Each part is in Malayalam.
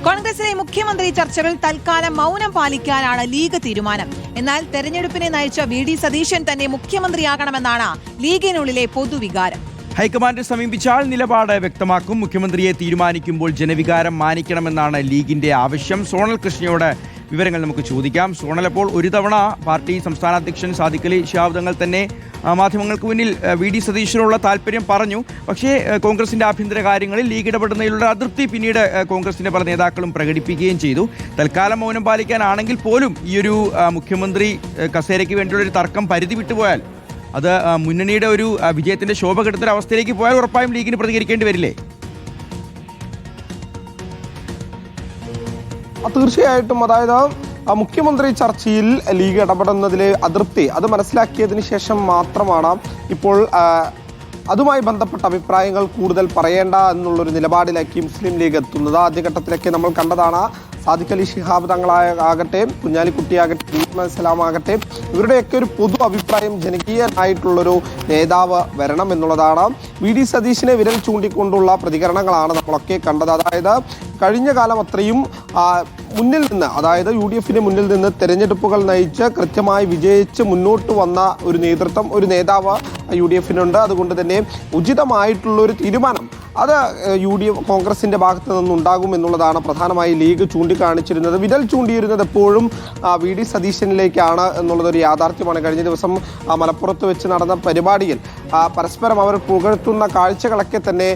കോൺഗ്രസിലെ മുഖ്യമന്ത്രി ചർച്ചകൾ തൽക്കാലം മൗനം പാലിക്കാനാണ് ലീഗ് തീരുമാനം. എന്നാൽ തെരഞ്ഞെടുപ്പിനെ നയിച്ച വി.ഡി. സതീശൻ തന്നെ മുഖ്യമന്ത്രിയാകണമെന്നാണ് ലീഗിനുള്ളിലെ പൊതുവികാരം. ഹൈക്കമാൻഡ് സമീപിച്ചാൽ നിലപാട് വ്യക്തമാക്കും. മുഖ്യമന്ത്രിയെ തീരുമാനിക്കുമ്പോൾ ജനവികാരം മാനിക്കണമെന്നാണ് ലീഗിന്റെ ആവശ്യം. സോണൽ കൃഷ്ണയോട് വിവരങ്ങൾ നമുക്ക് ചോദിക്കാം. സോണൽ, അപ്പോൾ ഒരു തവണ പാർട്ടി സംസ്ഥാന അധ്യക്ഷൻ സാദിഖ് അലി ശിഹാബ് തങ്ങൾ തന്നെ മാധ്യമങ്ങൾക്ക് മുന്നിൽ വി.ഡി. സതീശനുള്ള താല്പര്യം പറഞ്ഞു. പക്ഷേ കോൺഗ്രസിന്റെ ആഭ്യന്തര കാര്യങ്ങളിൽ ലീഗ് ഇടപെടുന്നതിലുള്ള അതൃപ്തി പിന്നീട് കോൺഗ്രസിന്റെ പല നേതാക്കളും പ്രകടിപ്പിക്കുകയും ചെയ്തു. തൽക്കാലം മൗനം പാലിക്കാനാണെങ്കിൽ പോലും ഈ ഒരു മുഖ്യമന്ത്രി കസേരയ്ക്ക് വേണ്ടിയുള്ള ഒരു തർക്കം പരിധി വിട്ടുപോയാൽ അത് മുന്നണിയുടെ ഒരു വിജയത്തിന്റെ ശോഭ കെടുത്തൊരു അവസ്ഥയിലേക്ക് പോയാൽ ഉറപ്പായും ലീഗിന് പ്രതികരിക്കേണ്ടി വരില്ലേ? തീർച്ചയായിട്ടും. അതായത് മുഖ്യമന്ത്രി ചർച്ചയിൽ ലീഗ് ഇടപെടുന്നതിലെ അതൃപ്തി അത് മനസ്സിലാക്കിയതിന് ശേഷം മാത്രമാണ് ഇപ്പോൾ അതുമായി ബന്ധപ്പെട്ട അഭിപ്രായങ്ങൾ കൂടുതൽ പറയേണ്ട എന്നുള്ളൊരു നിലപാടിലേക്ക് മുസ്ലിം ലീഗ് എത്തുന്നത്. ആദ്യഘട്ടത്തിലൊക്കെ നമ്മൾ കണ്ടതാണ്. സാദിഖ് അലി ശിഹാബ് തങ്ങളാകട്ടെ, കുഞ്ഞാലിക്കുട്ടിയാകട്ടെ, സലാം ആകട്ടെ, ഇവരുടെയൊക്കെ ഒരു പൊതു അഭിപ്രായം ജനകീയനായിട്ടുള്ളൊരു നേതാവ് വരണം എന്നുള്ളതാണ്. വി.ഡി. സതീശിനെ വിരൽ ചൂണ്ടിക്കൊണ്ടുള്ള പ്രതികരണങ്ങളാണ് നമ്മളൊക്കെ കണ്ടത്. അതായത് കഴിഞ്ഞ കാലം അത്രയും മുന്നിൽ നിന്ന്, അതായത് യു.ഡി.എഫിന് മുന്നിൽ നിന്ന് തെരഞ്ഞെടുപ്പുകൾ നയിച്ച് കൃത്യമായി വിജയിച്ച് മുന്നോട്ട് വന്ന ഒരു നേതൃത്വം, ഒരു നേതാവ് യു.ഡി.എഫിനുണ്ട്. അതുകൊണ്ട് തന്നെ ഉചിതമായിട്ടുള്ള ഒരു തീരുമാനം അത് കോൺഗ്രസിന്റെ ഭാഗത്ത് നിന്നുണ്ടാകും എന്നുള്ളതാണ് പ്രധാനമായി ലീഗ് ചൂണ്ടിക്കാണിച്ചിരുന്നത്. വിരൽ ചൂണ്ടിയിരുന്നത് എപ്പോഴും വി.ഡി. സതീശനിലേക്കാണ് എന്നുള്ളതൊരു യാഥാർത്ഥ്യമാണ്. കഴിഞ്ഞ ദിവസം മലപ്പുറത്ത് വെച്ച് നടന്ന പരിപാടിയിൽ പരസ്പരം അവർ പുകഴ്ത്തുന്ന കാഴ്ചകളൊക്കെ തന്നെ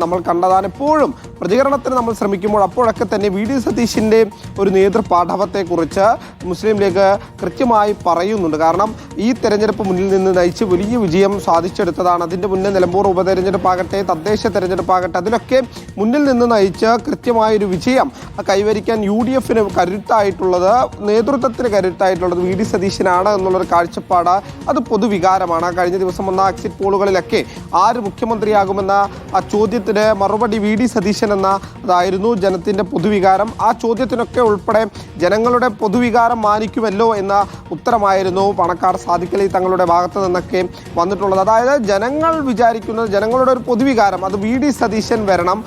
നമ്മൾ കണ്ടതാണ്. എപ്പോഴും പ്രതികരണത്തിന് നമ്മൾ ശ്രമിക്കുമ്പോൾ അപ്പോഴൊക്കെ തന്നെ വി.ഡി. സതീശിൻ്റെ ഒരു നേതൃപാഠവത്തെക്കുറിച്ച് മുസ്ലിം ലീഗ് കൃത്യമായി പറയുന്നുണ്ട്. കാരണം ഈ തെരഞ്ഞെടുപ്പ് മുന്നിൽ നിന്ന് നയിച്ച് വലിയ വിജയം സാധിച്ചെടുത്തതാണ്. അതിൻ്റെ മുന്നേ നിലമ്പൂർ ഉപതെരഞ്ഞെടുപ്പാകട്ടെ, തദ്ദേശ തെരഞ്ഞെടുപ്പാകട്ടെ, അതിലൊക്കെ മുന്നിൽ നിന്ന് നയിച്ച് കൃത്യമായൊരു വിജയം കൈവരിക്കാൻ യു.ഡി.എഫിന് കരുത്തായിട്ടുള്ളത്, നേതൃത്വത്തിന് കരുത്തായിട്ടുള്ളത് വി.ഡി. സതീശനാണ് എന്നുള്ളൊരു കാഴ്ചപ്പാട് അത് പൊതുവികാരമാണ്. കഴിഞ്ഞ ദിവസം വന്ന എക്സിറ്റ് പോളുകളിലൊക്കെ ആര് മുഖ്യമന്ത്രിയാകുമെന്ന ആ ചോദ്യത്തിന് മറുപടി വി.ഡി. സതീശൻ എന്നതായിരുന്നു ജനത്തിൻ്റെ പൊതുവികാരം. ആ ചോദ്യത്തിനൊക്കെ ഉൾപ്പെടെ ജനങ്ങളുടെ പൊതുവികാരം മാനിക്കുമല്ലോ എന്ന ഉത്തരമായിരുന്നു പണക്കാട് സാദിഖ് അലി തങ്ങളുടെ ഭാഗത്ത് നിന്നൊക്കെ വന്നിട്ടുള്ളത്. അതായത് ജനങ്ങൾ വിചാരിക്കുന്നത്, ജനങ്ങളുടെ ഒരു പൊതുവികാരം അത് വി.ഡി. സതീശൻ വരണം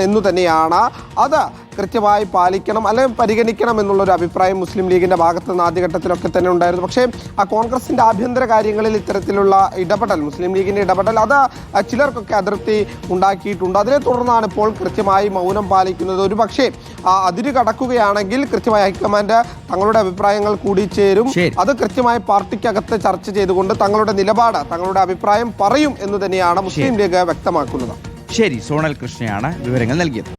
എന്നു തന്നെയാണ്. അത് കൃത്യമായി പാലിക്കണം അല്ലെങ്കിൽ പരിഗണിക്കണം എന്നുള്ളൊരു അഭിപ്രായം മുസ്ലിം ലീഗിൻ്റെ ഭാഗത്ത് നിന്ന് ആദ്യഘട്ടത്തിലൊക്കെ തന്നെ ഉണ്ടായിരുന്നു. പക്ഷേ ആ കോൺഗ്രസിൻ്റെ ആഭ്യന്തര കാര്യങ്ങളിൽ ഇത്തരത്തിലുള്ള ഇടപെടൽ, മുസ്ലിം ലീഗിൻ്റെ ഇടപെടൽ, അത് ചിലർക്കൊക്കെ അതൃപ്തി ഉണ്ടാക്കിയിട്ടുണ്ട്. അതിനെ തുടർന്നാണ് ഇപ്പോൾ കൃത്യമായി മൗനം പാലിക്കുന്നത്. ഒരു പക്ഷേ അതിര് കടക്കുകയാണെങ്കിൽ കൃത്യമായി ഹൈക്കമാൻഡ് തങ്ങളുടെ അഭിപ്രായങ്ങൾ കൂടി ചേരും. അത് കൃത്യമായി പാർട്ടിക്കകത്ത് ചർച്ച ചെയ്തുകൊണ്ട് തങ്ങളുടെ നിലപാട്, തങ്ങളുടെ അഭിപ്രായം പറയും എന്ന് തന്നെയാണ് മുസ്ലിം ലീഗ് വ്യക്തമാക്കുന്നത്. ശരി, സോണൽ കൃഷ്ണയാണ് വിവരങ്ങൾ നൽകിയത്.